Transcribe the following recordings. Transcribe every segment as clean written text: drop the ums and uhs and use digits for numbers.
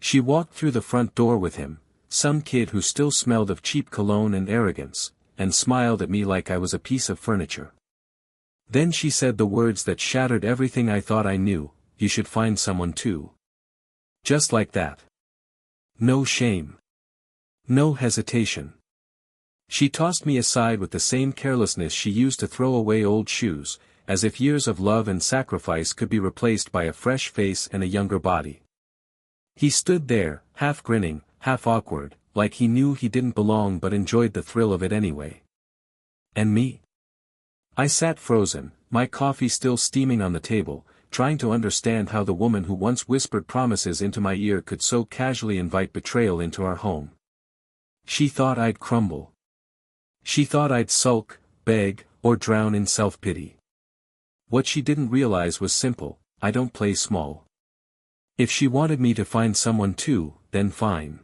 She walked through the front door with him, some kid who still smelled of cheap cologne and arrogance, and smiled at me like I was a piece of furniture. Then she said the words that shattered everything I thought I knew: "You should find someone too." Just like that. No shame. No hesitation. She tossed me aside with the same carelessness she used to throw away old shoes, as if years of love and sacrifice could be replaced by a fresh face and a younger body. He stood there, half grinning, half awkward, like he knew he didn't belong but enjoyed the thrill of it anyway. And me? I sat frozen, my coffee still steaming on the table, trying to understand how the woman who once whispered promises into my ear could so casually invite betrayal into our home. She thought I'd crumble. She thought I'd sulk, beg, or drown in self-pity. What she didn't realize was simple: I don't play small. If she wanted me to find someone too, then fine.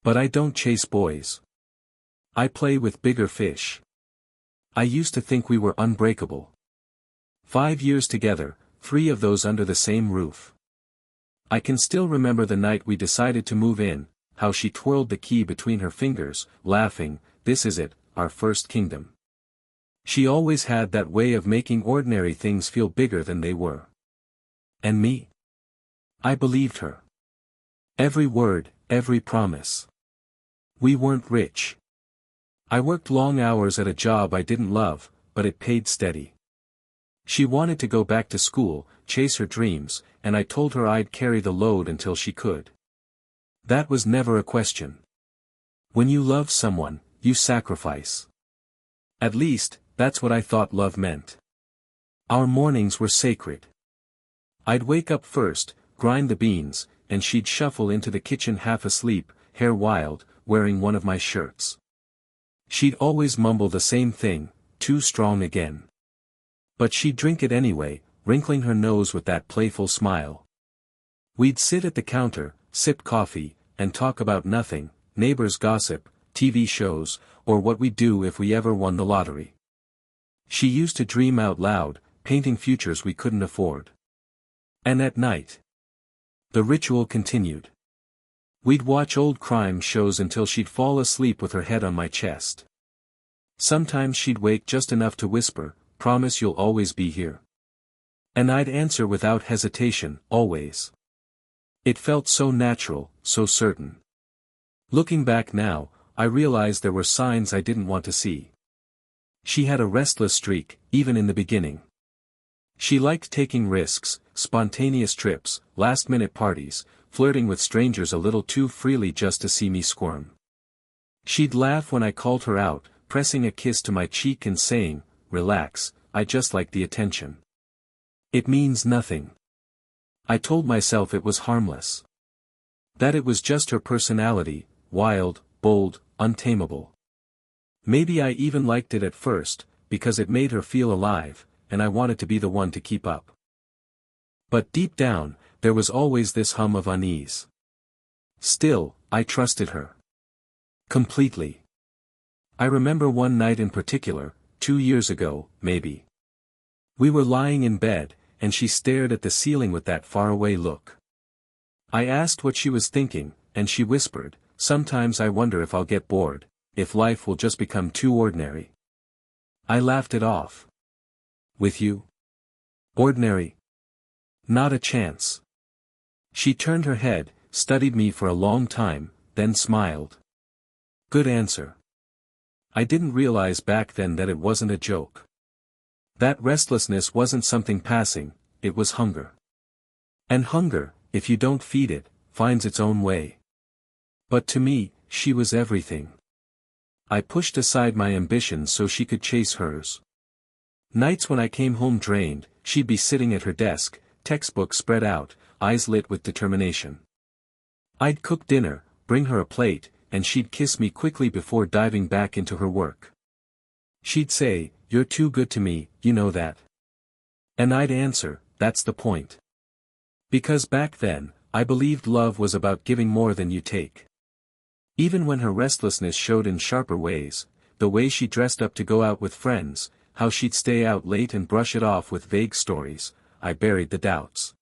But I don't chase boys. I play with bigger fish. I used to think we were unbreakable. 5 years together, 3 of those under the same roof. I can still remember the night we decided to move in, how she twirled the key between her fingers, laughing, "This is it, our first kingdom." She always had that way of making ordinary things feel bigger than they were. And me? I believed her. Every word, every promise. We weren't rich. I worked long hours at a job I didn't love, but it paid steady. She wanted to go back to school, chase her dreams, and I told her I'd carry the load until she could. That was never a question. When you love someone, you sacrifice. At least, that's what I thought love meant. Our mornings were sacred. I'd wake up first, grind the beans, and she'd shuffle into the kitchen half asleep, hair wild, wearing one of my shirts. She'd always mumble the same thing: "Too strong again." But she'd drink it anyway, wrinkling her nose with that playful smile. We'd sit at the counter, sip coffee, and talk about nothing: neighbors' gossip, TV shows, or what we'd do if we ever won the lottery. She used to dream out loud, painting futures we couldn't afford. And at night, the ritual continued. We'd watch old crime shows until she'd fall asleep with her head on my chest. Sometimes she'd wake just enough to whisper, "Promise you'll always be here." And I'd answer without hesitation, "Always." It felt so natural, so certain. Looking back now, I realized there were signs I didn't want to see. She had a restless streak, even in the beginning. She liked taking risks, spontaneous trips, last-minute parties, flirting with strangers a little too freely just to see me squirm. She'd laugh when I called her out, pressing a kiss to my cheek and saying, "Relax, I just like the attention. It means nothing." I told myself it was harmless. That it was just her personality, wild, bold, untamable. Maybe I even liked it at first, because it made her feel alive, and I wanted to be the one to keep up. But deep down, there was always this hum of unease. Still, I trusted her. Completely. I remember one night in particular, 2 years ago, maybe. We were lying in bed, and she stared at the ceiling with that faraway look. I asked what she was thinking, and she whispered, "Sometimes I wonder if I'll get bored, if life will just become too ordinary." I laughed it off. "With you? Ordinary? Not a chance." She turned her head, studied me for a long time, then smiled. Good answer. I didn't realize back then that it wasn't a joke. That restlessness wasn't something passing, it was hunger. And hunger, if you don't feed it, finds its own way. But to me, she was everything. I pushed aside my ambitions so she could chase hers. Nights when I came home drained, she'd be sitting at her desk, textbook spread out, eyes lit with determination. I'd cook dinner, bring her a plate, and she'd kiss me quickly before diving back into her work. She'd say, "You're too good to me, you know that." And I'd answer, "That's the point." Because back then, I believed love was about giving more than you take. Even when her restlessness showed in sharper ways, the way she dressed up to go out with friends, how she'd stay out late and brush it off with vague stories, I buried the doubts.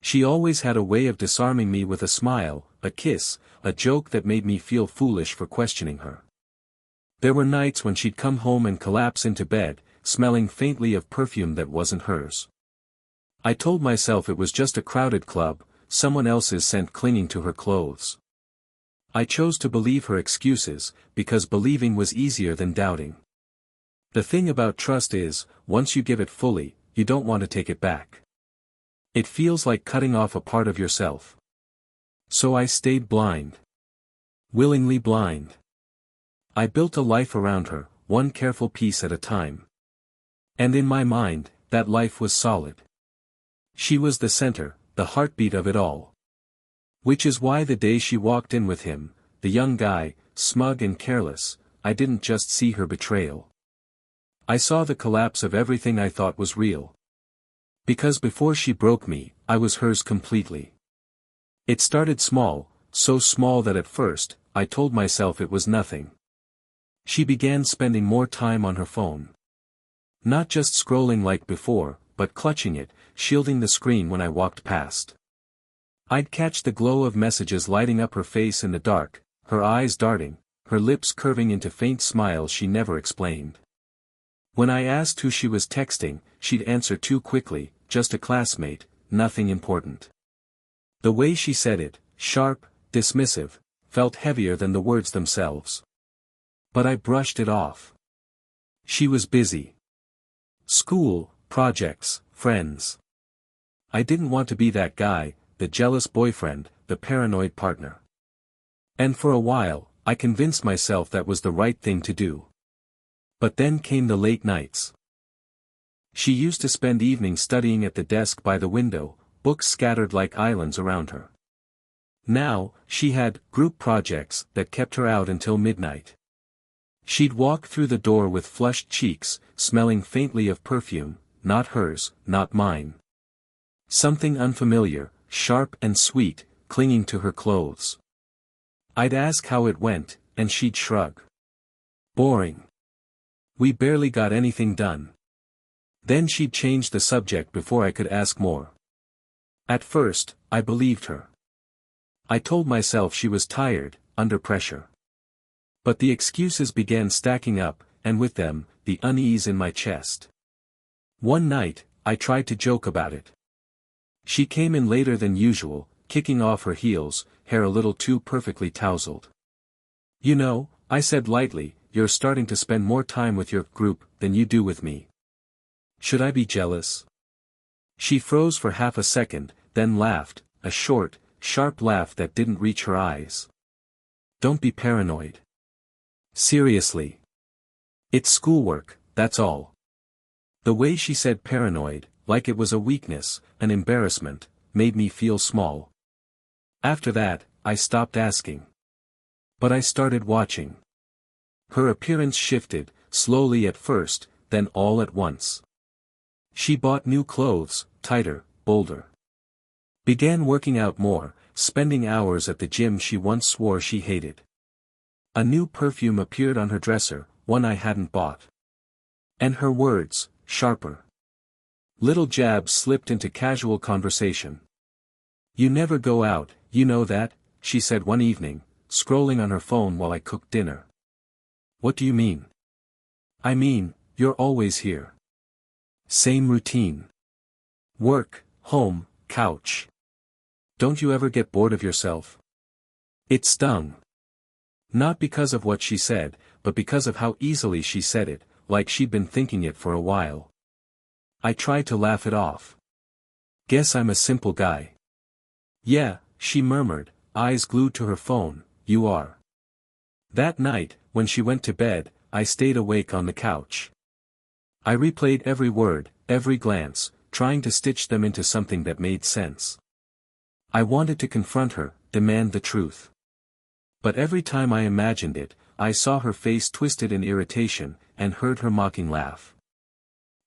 She always had a way of disarming me with a smile, a kiss, a joke that made me feel foolish for questioning her. There were nights when she'd come home and collapse into bed, smelling faintly of perfume that wasn't hers. I told myself it was just a crowded club, someone else's scent clinging to her clothes. I chose to believe her excuses, because believing was easier than doubting. The thing about trust is, once you give it fully, you don't want to take it back. It feels like cutting off a part of yourself. So I stayed blind. Willingly blind. I built a life around her, one careful piece at a time. And in my mind, that life was solid. She was the center, the heartbeat of it all. Which is why the day she walked in with him, the young guy, smug and careless, I didn't just see her betrayal. I saw the collapse of everything I thought was real. Because before she broke me, I was hers completely. It started small, so small that at first, I told myself it was nothing. She began spending more time on her phone. Not just scrolling like before, but clutching it, shielding the screen when I walked past. I'd catch the glow of messages lighting up her face in the dark, her eyes darting, her lips curving into faint smiles she never explained. When I asked who she was texting, she'd answer too quickly, just a classmate, nothing important. The way she said it, sharp, dismissive, felt heavier than the words themselves. But I brushed it off. She was busy. School, projects, friends. I didn't want to be that guy, the jealous boyfriend, the paranoid partner. And for a while, I convinced myself that was the right thing to do. But then came the late nights. She used to spend evenings studying at the desk by the window, books scattered like islands around her. Now, she had group projects that kept her out until midnight. She'd walk through the door with flushed cheeks, smelling faintly of perfume, not hers, not mine. Something unfamiliar, sharp and sweet, clinging to her clothes. I'd ask how it went, and she'd shrug. Boring. We barely got anything done. Then she'd change the subject before I could ask more. At first, I believed her. I told myself she was tired, under pressure. But the excuses began stacking up, and with them, the unease in my chest. One night, I tried to joke about it. She came in later than usual, kicking off her heels, hair a little too perfectly tousled. You know, I said lightly, you're starting to spend more time with your group than you do with me. Should I be jealous? She froze for half a second, then laughed, a short, sharp laugh that didn't reach her eyes. Don't be paranoid. Seriously. It's schoolwork, that's all. The way she said paranoid, like it was a weakness, an embarrassment, made me feel small. After that, I stopped asking. But I started watching. Her appearance shifted, slowly at first, then all at once. She bought new clothes, tighter, bolder. Began working out more, spending hours at the gym she once swore she hated. A new perfume appeared on her dresser, one I hadn't bought. And her words, sharper. Little jabs slipped into casual conversation. You never go out, you know that, she said one evening, scrolling on her phone while I cooked dinner. What do you mean? I mean, you're always here. Same routine. Work, home, couch. Don't you ever get bored of yourself? It stung. Not because of what she said, but because of how easily she said it, like she'd been thinking it for a while. I tried to laugh it off. Guess I'm a simple guy. Yeah, she murmured, eyes glued to her phone, you are. That night, when she went to bed, I stayed awake on the couch. I replayed every word, every glance, trying to stitch them into something that made sense. I wanted to confront her, demand the truth. But every time I imagined it, I saw her face twisted in irritation, and heard her mocking laugh.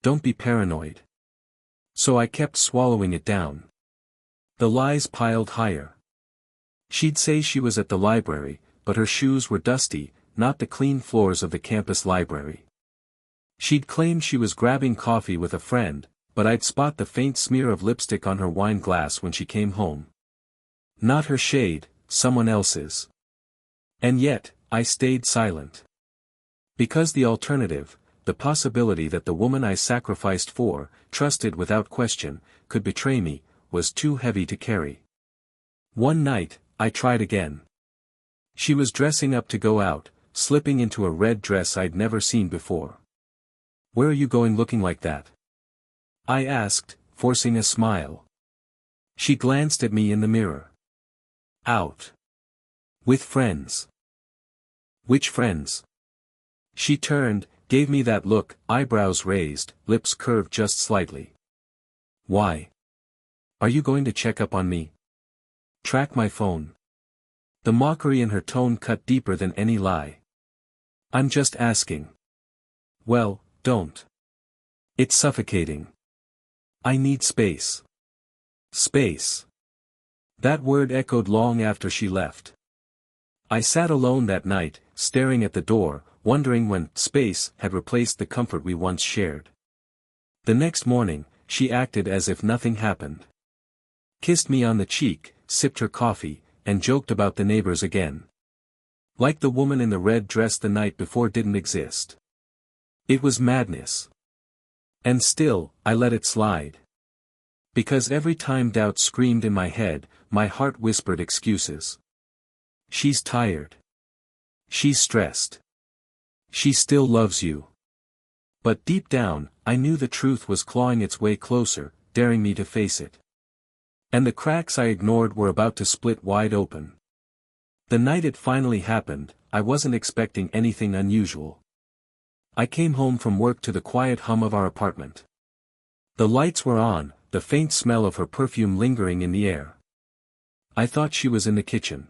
Don't be paranoid. So I kept swallowing it down. The lies piled higher. She'd say she was at the library, but her shoes were dusty, not the clean floors of the campus library. She'd claim she was grabbing coffee with a friend, but I'd spot the faint smear of lipstick on her wine glass when she came home. Not her shade, someone else's. And yet, I stayed silent. Because the alternative, the possibility that the woman I sacrificed for, trusted without question, could betray me, was too heavy to carry. One night, I tried again. She was dressing up to go out, slipping into a red dress I'd never seen before. "Where are you going looking like that?" I asked, forcing a smile. She glanced at me in the mirror. "Out. With friends." "Which friends?" She turned, gave me that look, eyebrows raised, lips curved just slightly. "Why? Are you going to check up on me? Track my phone?" The mockery in her tone cut deeper than any lie. "I'm just asking." "Well, don't. It's suffocating. I need space." Space. That word echoed long after she left. I sat alone that night, staring at the door, wondering when space had replaced the comfort we once shared. The next morning, she acted as if nothing happened. Kissed me on the cheek, sipped her coffee, and joked about the neighbors again. Like the woman in the red dress the night before didn't exist. It was madness. And still, I let it slide. Because every time doubt screamed in my head, my heart whispered excuses. She's tired. She's stressed. She still loves you. But deep down, I knew the truth was clawing its way closer, daring me to face it. And the cracks I ignored were about to split wide open. The night it finally happened, I wasn't expecting anything unusual. I came home from work to the quiet hum of our apartment. The lights were on, the faint smell of her perfume lingering in the air. I thought she was in the kitchen.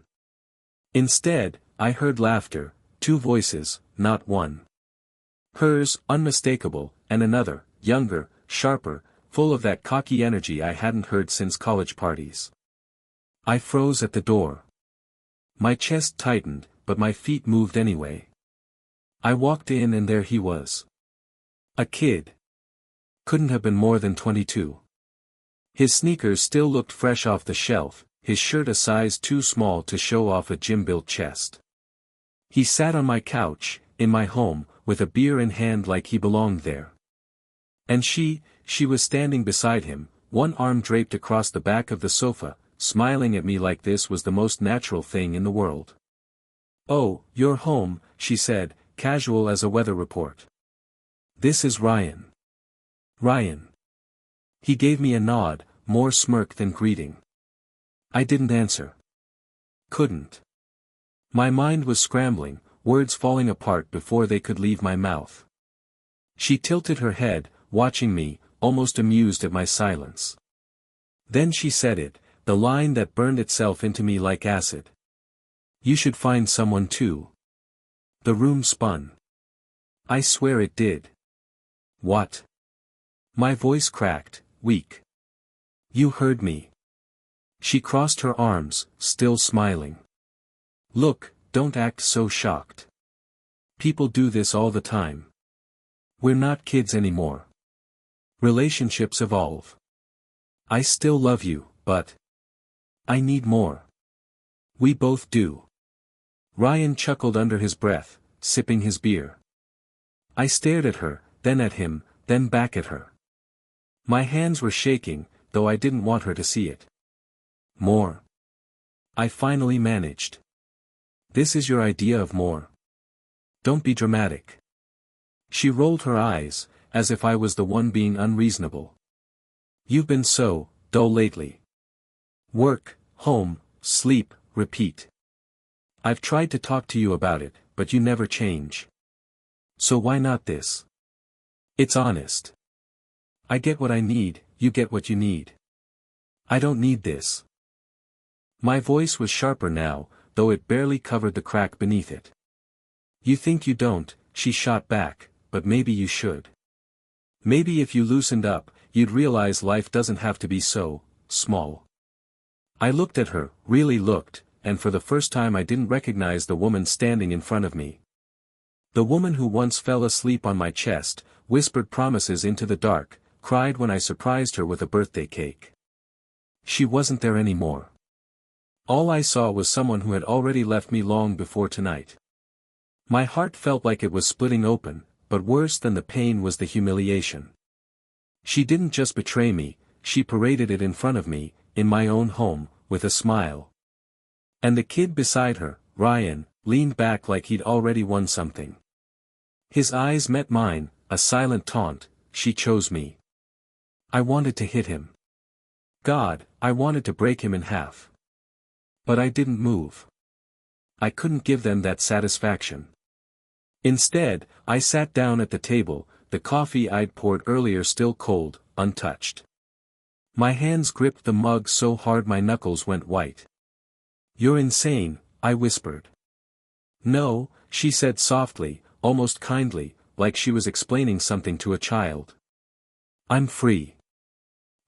Instead, I heard laughter, two voices, not one. Hers, unmistakable, and another, younger, sharper, full of that cocky energy I hadn't heard since college parties. I froze at the door. My chest tightened, but my feet moved anyway. I walked in and there he was. A kid. Couldn't have been more than 22. His sneakers still looked fresh off the shelf, his shirt a size too small to show off a gym-built chest. He sat on my couch, in my home, with a beer in hand like he belonged there. And she was standing beside him, one arm draped across the back of the sofa, smiling at me like this was the most natural thing in the world. "Oh, you're home," she said, casual as a weather report. "This is Ryan." "Ryan." He gave me a nod, more smirk than greeting. I didn't answer. Couldn't. My mind was scrambling, words falling apart before they could leave my mouth. She tilted her head, watching me, almost amused at my silence. Then she said it, the line that burned itself into me like acid. "You should find someone too." The room spun. I swear it did. "What?" My voice cracked, weak. "You heard me." She crossed her arms, still smiling. "Look, don't act so shocked. People do this all the time. We're not kids anymore. Relationships evolve. I still love you, but I need more. We both do." Ryan chuckled under his breath, sipping his beer. I stared at her, then at him, then back at her. My hands were shaking, though I didn't want her to see it. "More." I finally managed. "This is your idea of more. Don't be dramatic." She rolled her eyes, as if I was the one being unreasonable. "You've been so dull lately. Work, home, sleep, repeat. I've tried to talk to you about it, but you never change. So why not this? It's honest. I get what I need, you get what you need. I don't need this." My voice was sharper now, though it barely covered the crack beneath it. "You think you don't," she shot back, "but maybe you should. Maybe if you loosened up, you'd realize life doesn't have to be so small." I looked at her, really looked, and for the first time I didn't recognize the woman standing in front of me. The woman who once fell asleep on my chest, whispered promises into the dark, cried when I surprised her with a birthday cake. She wasn't there anymore. All I saw was someone who had already left me long before tonight. My heart felt like it was splitting open, but worse than the pain was the humiliation. She didn't just betray me, she paraded it in front of me, in my own home, with a smile. And the kid beside her, Ryan, leaned back like he'd already won something. His eyes met mine, a silent taunt. She chose me. I wanted to hit him. God, I wanted to break him in half. But I didn't move. I couldn't give them that satisfaction. Instead, I sat down at the table, the coffee I'd poured earlier still cold, untouched. My hands gripped the mug so hard my knuckles went white. "You're insane," I whispered. "No," she said softly, almost kindly, like she was explaining something to a child. "I'm free.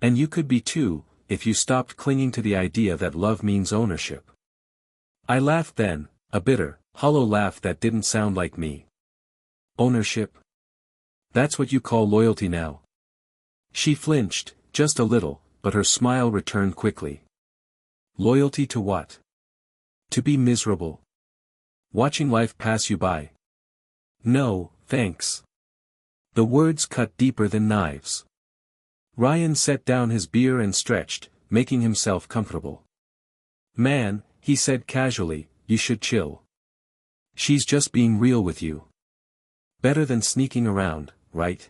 And you could be too, if you stopped clinging to the idea that love means ownership." I laughed then, a bitter, hollow laugh that didn't sound like me. "Ownership? That's what you call loyalty now?" She flinched, just a little, but her smile returned quickly. "Loyalty to what? To be miserable? Watching life pass you by? No, thanks." The words cut deeper than knives. Ryan set down his beer and stretched, making himself comfortable. "Man," he said casually, "you should chill. She's just being real with you. Better than sneaking around, right?"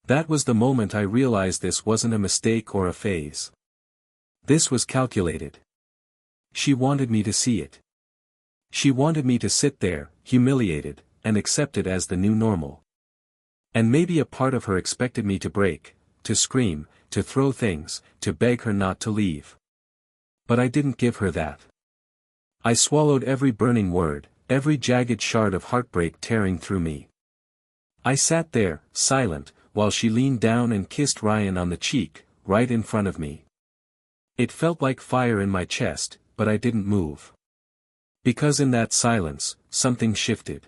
That was the moment I realized this wasn't a mistake or a phase. This was calculated. She wanted me to see it. She wanted me to sit there, humiliated, and accept it as the new normal. And maybe a part of her expected me to break, to scream, to throw things, to beg her not to leave. But I didn't give her that. I swallowed every burning word, every jagged shard of heartbreak tearing through me. I sat there, silent, while she leaned down and kissed Ryan on the cheek, right in front of me. It felt like fire in my chest, but I didn't move. Because in that silence, something shifted.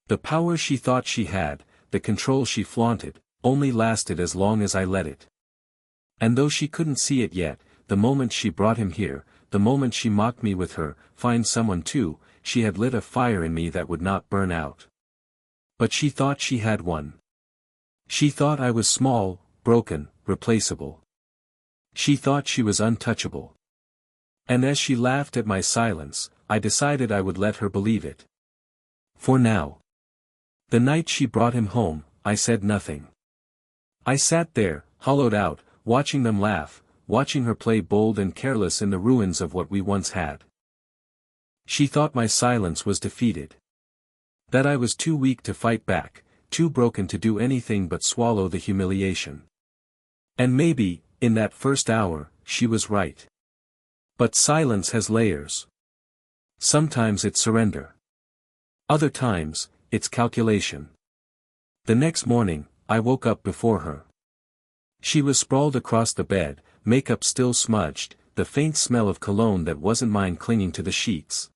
The power she thought she had, the control she flaunted, only lasted as long as I let it. And though she couldn't see it yet, the moment she brought him here, the moment she mocked me with her, "Find someone too," she had lit a fire in me that would not burn out. But she thought she had one. She thought I was small, broken, replaceable. She thought she was untouchable. And as she laughed at my silence, I decided I would let her believe it. For now. The night she brought him home, I said nothing. I sat there, hollowed out, watching them laugh, watching her play bold and careless in the ruins of what we once had. She thought my silence was defeated. That I was too weak to fight back, too broken to do anything but swallow the humiliation. And maybe, in that first hour, she was right. But silence has layers. Sometimes it's surrender. Other times, it's calculation. The next morning, I woke up before her. She was sprawled across the bed, makeup still smudged, the faint smell of cologne that wasn't mine clinging to the sheets.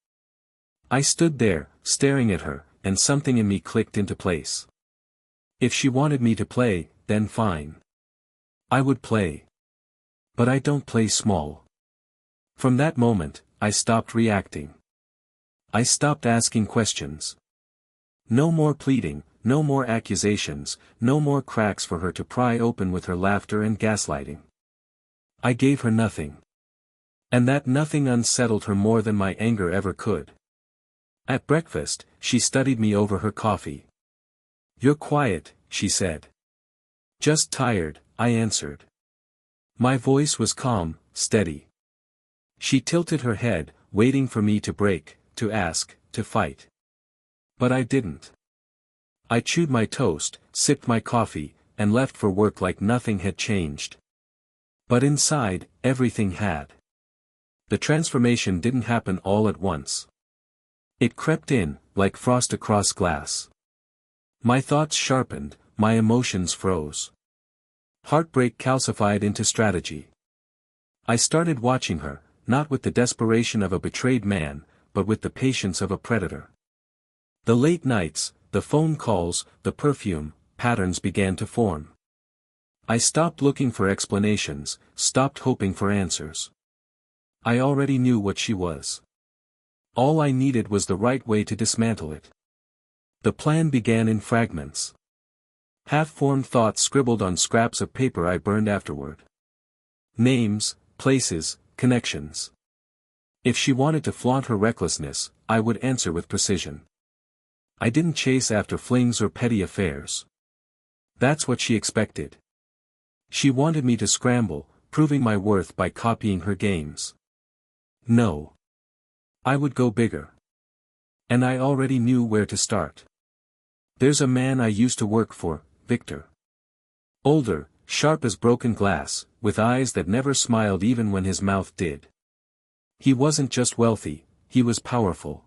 I stood there, staring at her, and something in me clicked into place. If she wanted me to play, then fine. I would play. But I don't play small. From that moment, I stopped reacting. I stopped asking questions. No more pleading, no more accusations, no more cracks for her to pry open with her laughter and gaslighting. I gave her nothing. And that nothing unsettled her more than my anger ever could. At breakfast, she studied me over her coffee. "You're quiet," she said. "Just tired," I answered. My voice was calm, steady. She tilted her head, waiting for me to break, to ask, to fight. But I didn't. I chewed my toast, sipped my coffee, and left for work like nothing had changed. But inside, everything had. The transformation didn't happen all at once. It crept in, like frost across glass. My thoughts sharpened, my emotions froze. Heartbreak calcified into strategy. I started watching her, not with the desperation of a betrayed man, but with the patience of a predator. The late nights, the phone calls, the perfume, patterns began to form. I stopped looking for explanations, stopped hoping for answers. I already knew what she was. All I needed was the right way to dismantle it. The plan began in fragments. Half-formed thoughts scribbled on scraps of paper I burned afterward. Names, places, connections. If she wanted to flaunt her recklessness, I would answer with precision. I didn't chase after flings or petty affairs. That's what she expected. She wanted me to scramble, proving my worth by copying her games. No. I would go bigger. And I already knew where to start. There's a man I used to work for, Victor. Older, sharp as broken glass, with eyes that never smiled even when his mouth did. He wasn't just wealthy, he was powerful.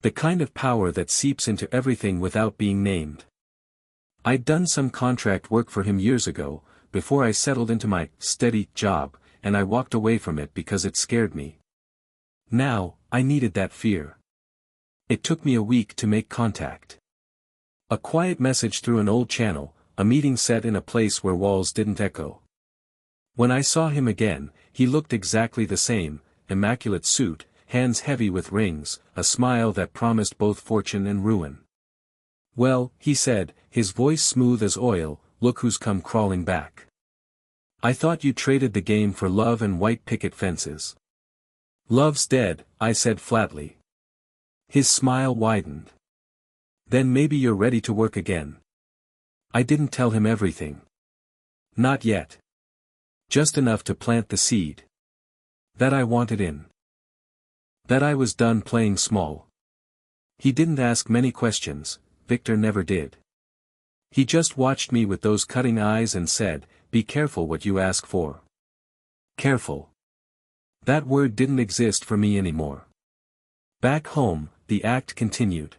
The kind of power that seeps into everything without being named. I'd done some contract work for him years ago, before I settled into my steady job, and I walked away from it because it scared me. Now, I needed that fear. It took me a week to make contact. A quiet message through an old channel, a meeting set in a place where walls didn't echo. When I saw him again, he looked exactly the same, immaculate suit, hands heavy with rings, a smile that promised both fortune and ruin. "Well," he said, his voice smooth as oil, "look who's come crawling back. I thought you traded the game for love and white picket fences." "Love's dead," I said flatly. His smile widened. "Then maybe you're ready to work again." I didn't tell him everything. Not yet. Just enough to plant the seed. That I wanted in. That I was done playing small. He didn't ask many questions, Victor never did. He just watched me with those cutting eyes and said, "Be careful what you ask for." Careful. That word didn't exist for me anymore. Back home, the act continued.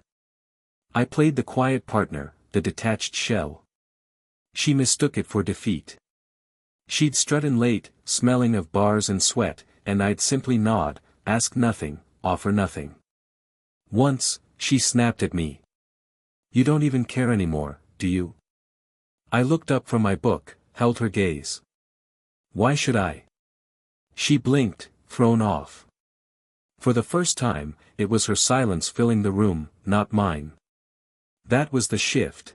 I played the quiet partner, the detached shell. She mistook it for defeat. She'd strut in late, smelling of bars and sweat, and I'd simply nod, ask nothing, offer nothing. Once, she snapped at me. "You don't even care anymore, do you?" I looked up from my book, held her gaze. "Why should I?" She blinked, thrown off. For the first time, it was her silence filling the room, not mine. That was the shift.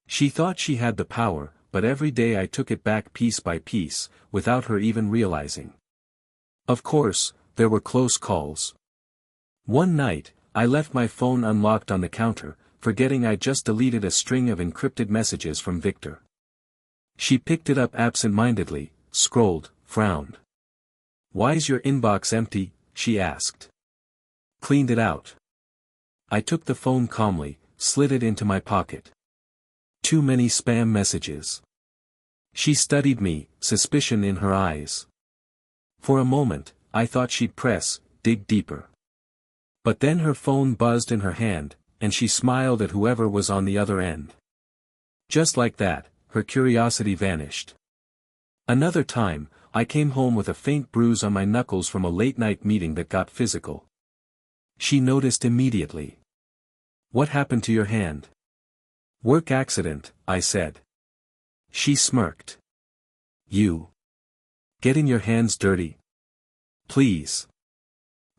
She thought she had the power, but every day I took it back piece by piece, without her even realizing. Of course, there were close calls. One night, I left my phone unlocked on the counter, forgetting I'd just deleted a string of encrypted messages from Victor. She picked it up absent-mindedly, scrolled, frowned. "Why's your inbox empty?" she asked. "Cleaned it out." I took the phone calmly, slid it into my pocket. Too many spam messages. She studied me, suspicion in her eyes. For a moment, I thought she'd press, dig deeper. But then her phone buzzed in her hand, and she smiled at whoever was on the other end. Just like that, her curiosity vanished. Another time, I came home with a faint bruise on my knuckles from a late-night meeting that got physical. She noticed immediately. "What happened to your hand?" "Work accident," I said. She smirked. "You getting your hands dirty? Please."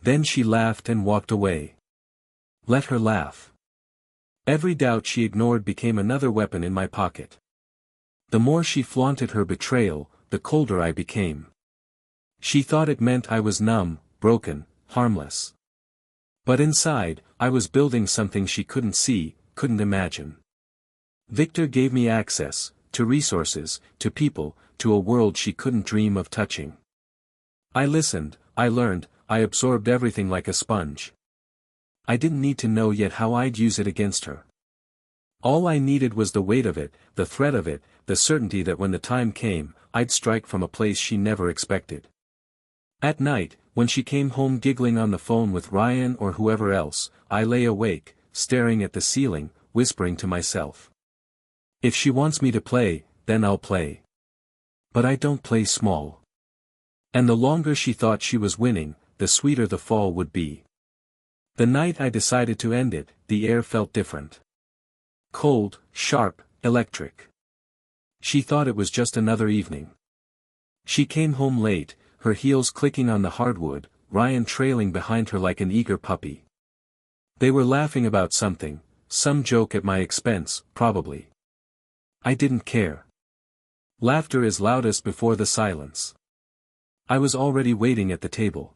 Then she laughed and walked away. Let her laugh. Every doubt she ignored became another weapon in my pocket. The more she flaunted her betrayal, the colder I became. She thought it meant I was numb, broken, harmless. But inside, I was building something she couldn't see, couldn't imagine. Victor gave me access, to resources, to people, to a world she couldn't dream of touching. I listened, I learned, I absorbed everything like a sponge. I didn't need to know yet how I'd use it against her. All I needed was the weight of it, the threat of it, the certainty that when the time came, I'd strike from a place she never expected. At night, when she came home giggling on the phone with Ryan or whoever else, I lay awake, staring at the ceiling, whispering to myself. If she wants me to play, then I'll play. But I don't play small. And the longer she thought she was winning, the sweeter the fall would be. The night I decided to end it, the air felt different. Cold, sharp, electric. She thought it was just another evening. She came home late, her heels clicking on the hardwood, Ryan trailing behind her like an eager puppy. They were laughing about something, some joke at my expense, probably. I didn't care. Laughter is loudest before the silence. I was already waiting at the table.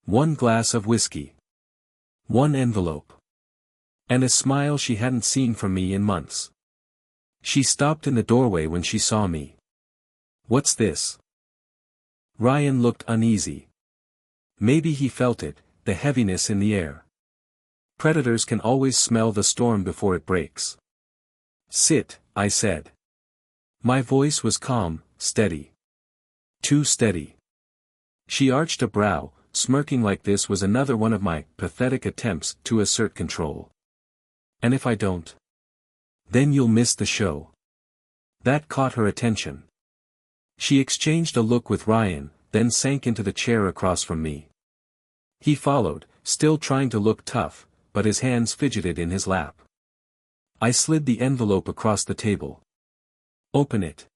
1 glass of whiskey. 1 envelope. And a smile she hadn't seen from me in months. She stopped in the doorway when she saw me. "What's this?" Ryan looked uneasy. Maybe he felt it, the heaviness in the air. Predators can always smell the storm before it breaks. "Sit," I said. My voice was calm, steady. Too steady. She arched a brow, smirking like this was another one of my pathetic attempts to assert control. "And if I don't? Then you'll miss the show." That caught her attention. She exchanged a look with Ryan, then sank into the chair across from me. He followed, still trying to look tough, but his hands fidgeted in his lap. I slid the envelope across the table. "Open it."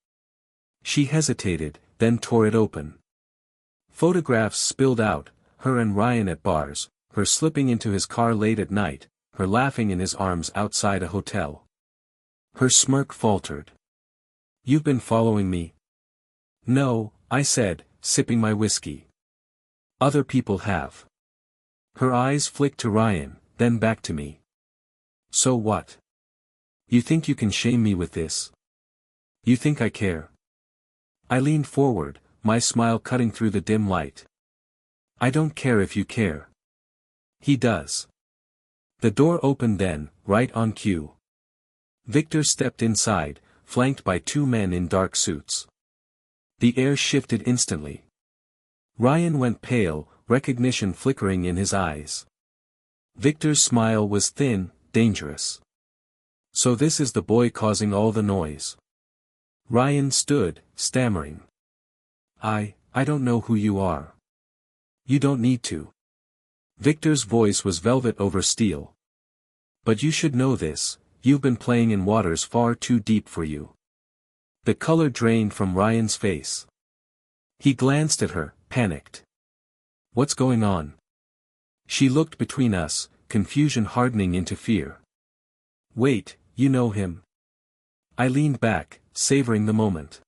She hesitated, then tore it open. Photographs spilled out, her and Ryan at bars, her slipping into his car late at night, her laughing in his arms outside a hotel. Her smirk faltered. "You've been following me?" "No," I said, sipping my whiskey. "Other people have." Her eyes flicked to Ryan, then back to me. "So what? You think you can shame me with this? You think I care?" I leaned forward, my smile cutting through the dim light. "I don't care if you care." "He does." The door opened then, right on cue. Victor stepped inside, flanked by 2 men in dark suits. The air shifted instantly. Ryan went pale, recognition flickering in his eyes. Victor's smile was thin, dangerous. "So this is the boy causing all the noise." Ryan stood, stammering. I don't know who you are." "You don't need to." Victor's voice was velvet over steel. "But you should know this, you've been playing in waters far too deep for you." The color drained from Ryan's face. He glanced at her, panicked. "What's going on?" She looked between us, confusion hardening into fear. "Wait, you know him?" I leaned back, savoring the moment.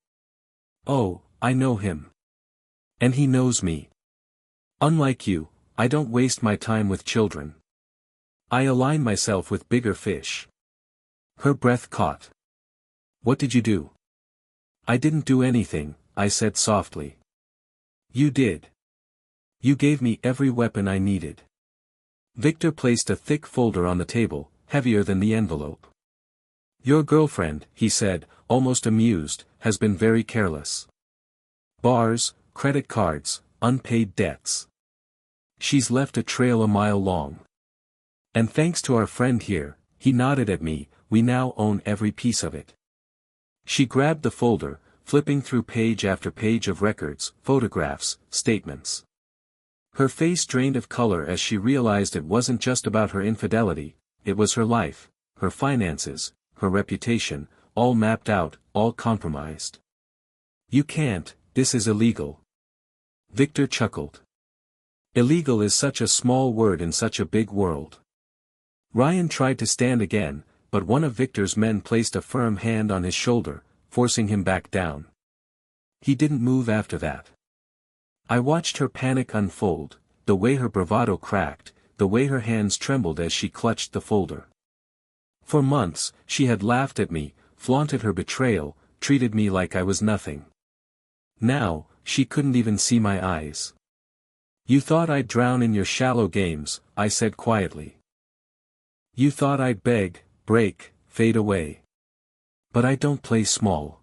"Oh, I know him. And he knows me. Unlike you, I don't waste my time with children. I align myself with bigger fish." Her breath caught. "What did you do?" "I didn't do anything," I said softly. "You did. You gave me every weapon I needed." Victor placed a thick folder on the table, heavier than the envelope. "Your girlfriend," he said, almost amused, "has been very careless. Bars, credit cards, unpaid debts. She's left a trail a mile long. And thanks to our friend here," he nodded at me, "we now own every piece of it." She grabbed the folder, flipping through page after page of records, photographs, statements. Her face drained of color as she realized it wasn't just about her infidelity, it was her life, her finances, her reputation, all mapped out, all compromised. "You can't, this is illegal." Victor chuckled. Illegal is such a small word in such a big world. Ryan tried to stand again, but one of Victor's men placed a firm hand on his shoulder, forcing him back down. He didn't move after that. I watched her panic unfold, the way her bravado cracked, the way her hands trembled as she clutched the folder. For months, she had laughed at me, flaunted her betrayal, treated me like I was nothing. Now, she couldn't even see my eyes. "You thought I'd drown in your shallow games," I said quietly. "You thought I'd beg, break, fade away. But I don't play small.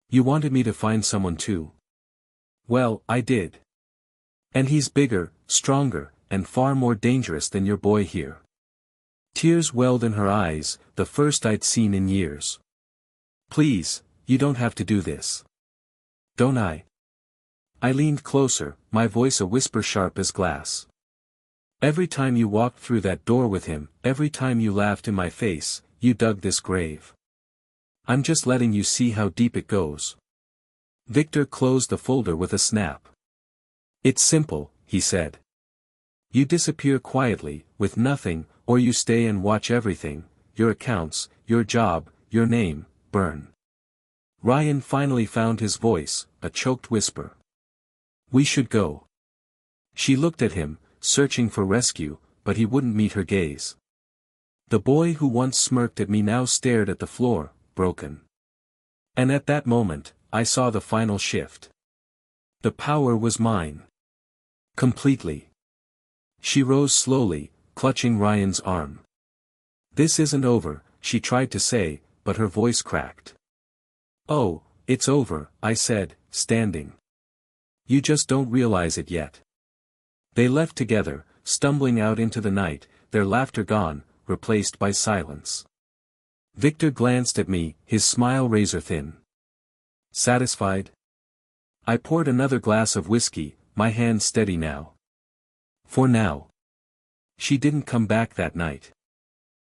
You wanted me to find someone too. Well, I did. And he's bigger, stronger, and far more dangerous than your boy here." Tears welled in her eyes, the first I'd seen in years. "Please, you don't have to do this." "Don't I?" I leaned closer, my voice a whisper sharp as glass. "Every time you walked through that door with him, every time you laughed in my face, you dug this grave. I'm just letting you see how deep it goes. Victor closed the folder with a snap. It's simple, he said. You disappear quietly, with nothing, or you stay and watch everything, your accounts, your job, your name, burn. Ryan finally found his voice, a choked whisper. We should go. She looked at him, searching for rescue, but he wouldn't meet her gaze. The boy who once smirked at me now stared at the floor, broken. And at that moment, I saw the final shift. The power was mine. Completely. She rose slowly, clutching Ryan's arm. This isn't over, she tried to say, but her voice cracked. Oh, it's over, I said, standing. You just don't realize it yet. They left together, stumbling out into the night, their laughter gone, replaced by silence. Victor glanced at me, his smile razor-thin. Satisfied? I poured another glass of whiskey, my hand steady now. For now. She didn't come back that night.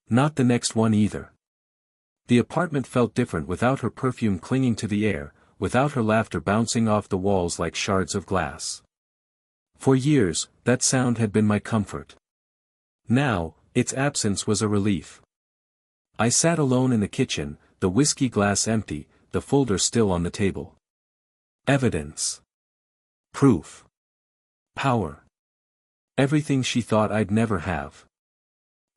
Not the next one either. The apartment felt different without her perfume clinging to the air, without her laughter bouncing off the walls like shards of glass. For years, that sound had been my comfort. Now, its absence was a relief. I sat alone in the kitchen, the whiskey glass empty, the folder still on the table. Evidence. Proof. Power. Everything she thought I'd never have.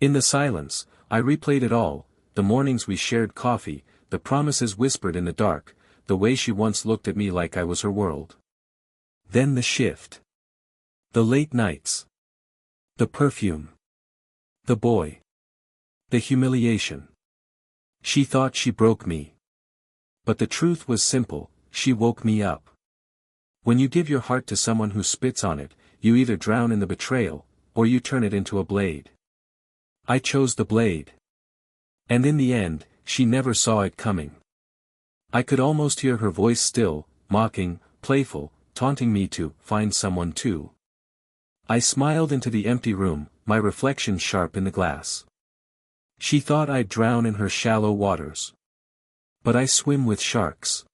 In the silence, I replayed it all, the mornings we shared coffee, the promises whispered in the dark, the way she once looked at me like I was her world. Then the shift. The late nights. The perfume. The boy. The humiliation. She thought she broke me. But the truth was simple, she woke me up. When you give your heart to someone who spits on it, you either drown in the betrayal, or you turn it into a blade. I chose the blade. And in the end, she never saw it coming. I could almost hear her voice still, mocking, playful, taunting me to find someone too. I smiled into the empty room, my reflection sharp in the glass. She thought I'd drown in her shallow waters. But I swim with sharks.